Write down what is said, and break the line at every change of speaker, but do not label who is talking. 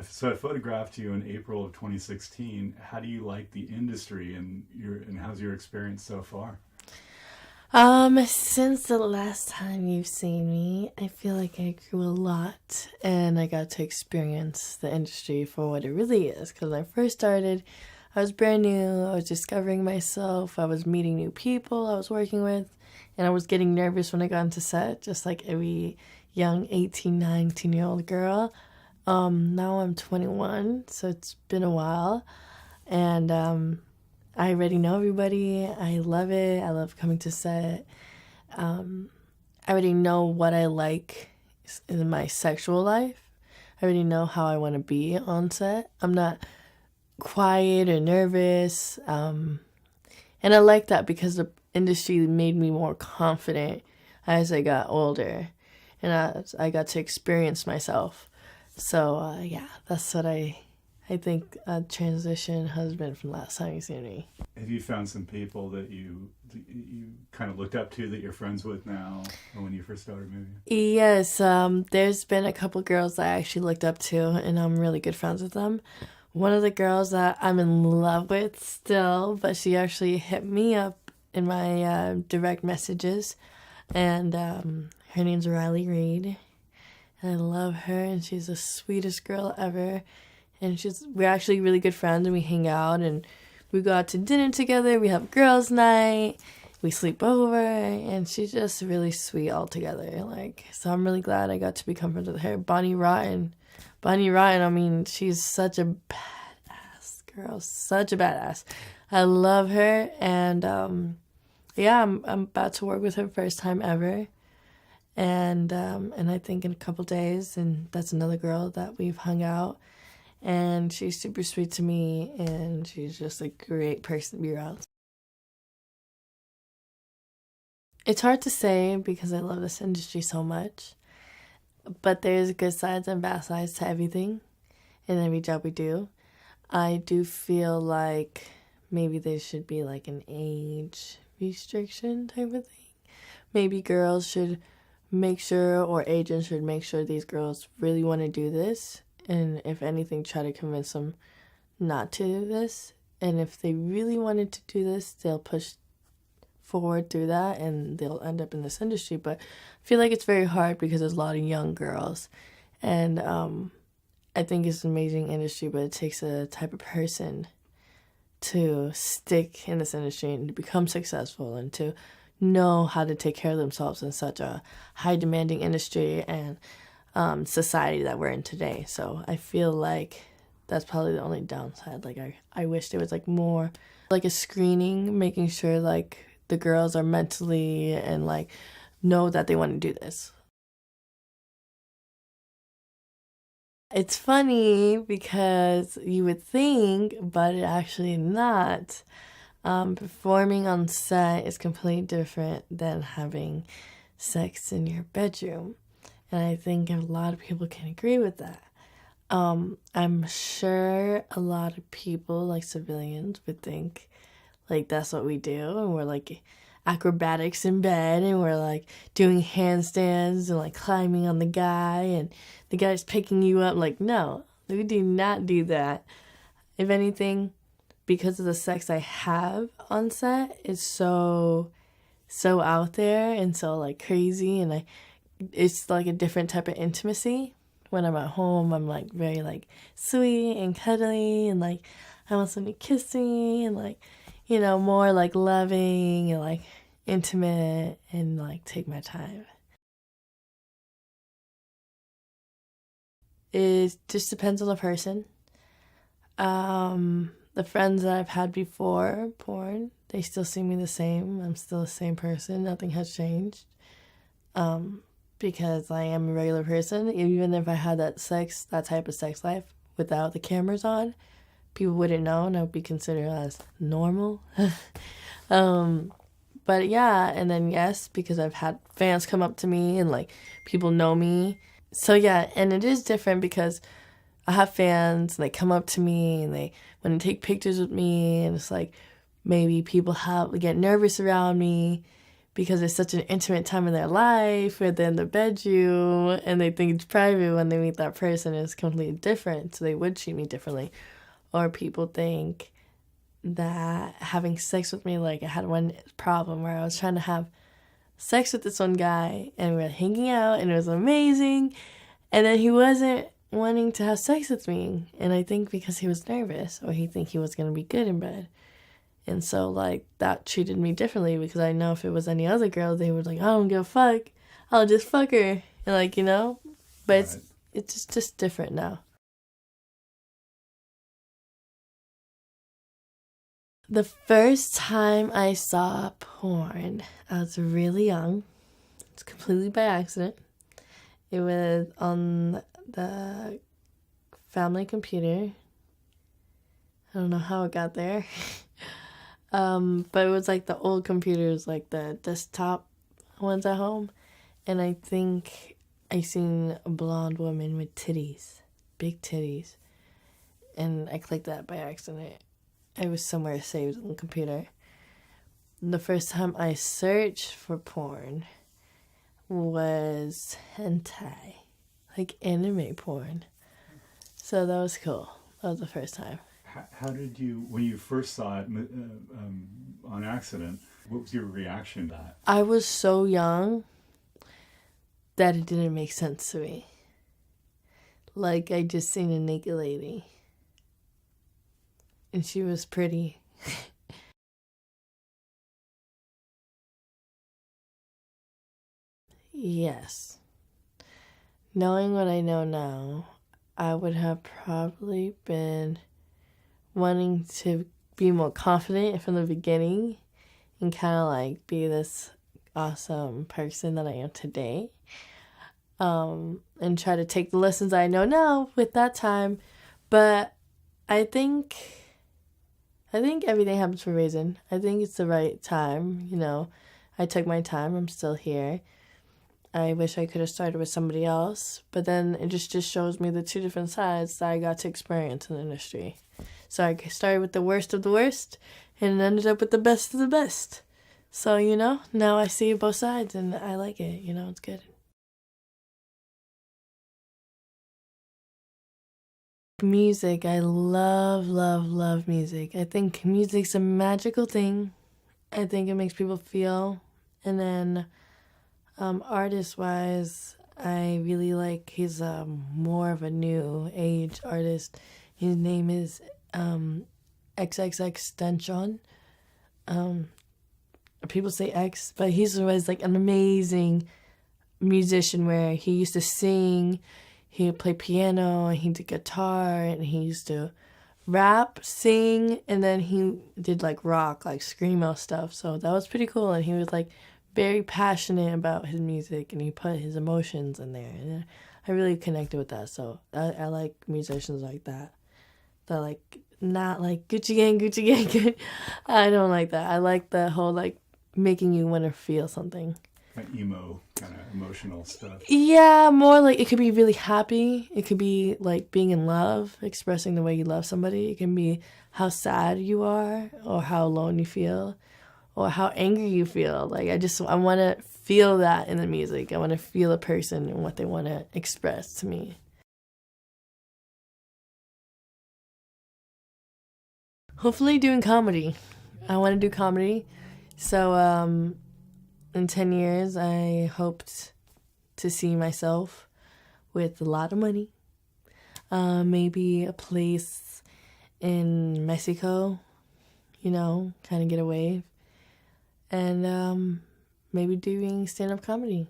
So I photographed you in April of 2016. How do you like the industry, and how's your experience so far?
Since the last time you've seen me, I feel like I grew a lot and I got to experience the industry for what it really is. Because when I first started, I was brand new, I was discovering myself, I was meeting new people I was working with, and I was getting nervous when I got into set, just like every young 18, 19-year-old girl. Now I'm 21, so it's been a while, and I already know everybody. I love it. I love coming to set. I already know what I like in my sexual life. I already know how I want to be on set. I'm not quiet or nervous. And I like that because the industry made me more confident as I got older and as I got to experience myself. So, yeah, that's what I think a transition has been from last time you seen me.
Have you found some people that you kind of looked up to that you're friends with now, or when you first started maybe?
Yes, there's been a couple girls that I actually looked up to, and I'm really good friends with them. One of the girls that I'm in love with still, but she actually hit me up in my direct messages, and her name's Riley Reed. And I love her, and she's the sweetest girl ever. And we're actually really good friends, and we hang out, and we go out to dinner together. We have girls' night. We sleep over, and she's just really sweet altogether. Like, so I'm really glad I got to become friends with her. Bonnie Rotten. I mean, she's such a badass girl, such a badass. I love her, and yeah, I'm about to work with her first time ever, and I think in a couple days, and that's another girl that we've hung out, and she's super sweet to me, and she's just a great person to be around. It's hard to say because I love this industry so much, but there's good sides and bad sides to everything in every job we do. I do feel like maybe there should be like an age restriction type of thing. Maybe girls should make sure, or agents should make sure these girls really want to do this, and if anything, try to convince them not to do this. And if they really wanted to do this, they'll push forward through that and they'll end up in this industry. But I feel like it's very hard because there's a lot of young girls, and I think it's an amazing industry, but it takes a type of person to stick in this industry and to become successful and to know how to take care of themselves in such a high demanding industry and society that we're in today. So I feel like that's probably the only downside. Like I wish there was like more like a screening, making sure like the girls are mentally and like know that they want to do this. It's funny because you would think, but it actually not. Performing on set is completely different than having sex in your bedroom. And I think a lot of people can agree with that. I'm sure a lot of people, like civilians, would think like that's what we do, and we're like acrobatics in bed, and we're like doing handstands and like climbing on the guy, and the guy's picking you up. Like, no, we do not do that. If anything, because of the sex I have on set, it's so out there and so like crazy, and it's like a different type of intimacy. When I'm at home, I'm like very like sweet and cuddly, and like I want somebody to kiss me, and like, more like loving and like intimate and like take my time. It just depends on the person. The friends that I've had before porn, they still see me the same. I'm still the same person. Nothing has changed. Because I am a regular person. Even if I had that type of sex life without the cameras on, people wouldn't know, and I would be considered as normal. um, but yeah, and then yes, because I've had fans come up to me and like people know me. So yeah, and it is different because I have fans and they come up to me and they want to take pictures with me, and it's like maybe people get nervous around me because it's such an intimate time in their life, or they're in the bedroom, and they think it's private. When they meet that person, it's completely different, so they would treat me differently. Or people think that having sex with me, like I had one problem where I was trying to have sex with this one guy, and we were hanging out, and it was amazing, and then he wasn't wanting to have sex with me, and I think because he was nervous, or he think he was going to be good in bed. And so, like, that treated me differently, because I know if it was any other girl, they were like, I don't give a fuck, I'll just fuck her. And, like, you know? But
Right.
it's just different now. The first time I saw porn, I was really young. It's completely by accident. It was on the family computer. I don't know how it got there. But it was like the old computers, like the desktop ones at home. And I think I seen a blonde woman with titties, big titties. And I clicked that by accident. It was somewhere saved on the computer. The first time I searched for porn was hentai, like anime porn. So that was cool. That was the first time.
How did you, when you first saw it on accident, what was your reaction to that?
I was so young that it didn't make sense to me. Like, I just seen a naked lady. And she was pretty. Yes. Knowing what I know now, I would have probably been wanting to be more confident from the beginning and kind of like be this awesome person that I am today. And try to take the lessons I know now with that time. But I think everything happens for a reason. I think it's the right time, you know. I took my time. I'm still here. I wish I could have started with somebody else, but then it just shows me the two different sides that I got to experience in the industry. So I started with the worst of the worst and ended up with the best of the best. So, you know, now I see both sides and I like it. You know, it's good. Music. I love, love, love music. I think music's a magical thing. I think it makes people feel. And then artist-wise, I really like, he's more of a new age artist. His name is XXXTentacion. People say X, but he was like an amazing musician where he used to sing, he would play piano, and he did guitar, and he used to rap, sing, and then he did like rock, like screamo stuff. So that was pretty cool, and he was like very passionate about his music, and he put his emotions in there, and I really connected with that. So I like musicians like that. That like not like Gucci gang. I don't like that. I like the whole like making you want to feel something.
Like emo kind of emotional stuff.
Yeah, more like it could be really happy. It could be like being in love, expressing the way you love somebody. It can be how sad you are, or how alone you feel, or how angry you feel. Like I want to feel that in the music. I want to feel a person and what they want to express to me. Hopefully doing comedy. I want to do comedy. So in 10 years, I hoped to see myself with a lot of money. Maybe a place in Mexico, you know, kind of get away. And maybe doing stand-up comedy.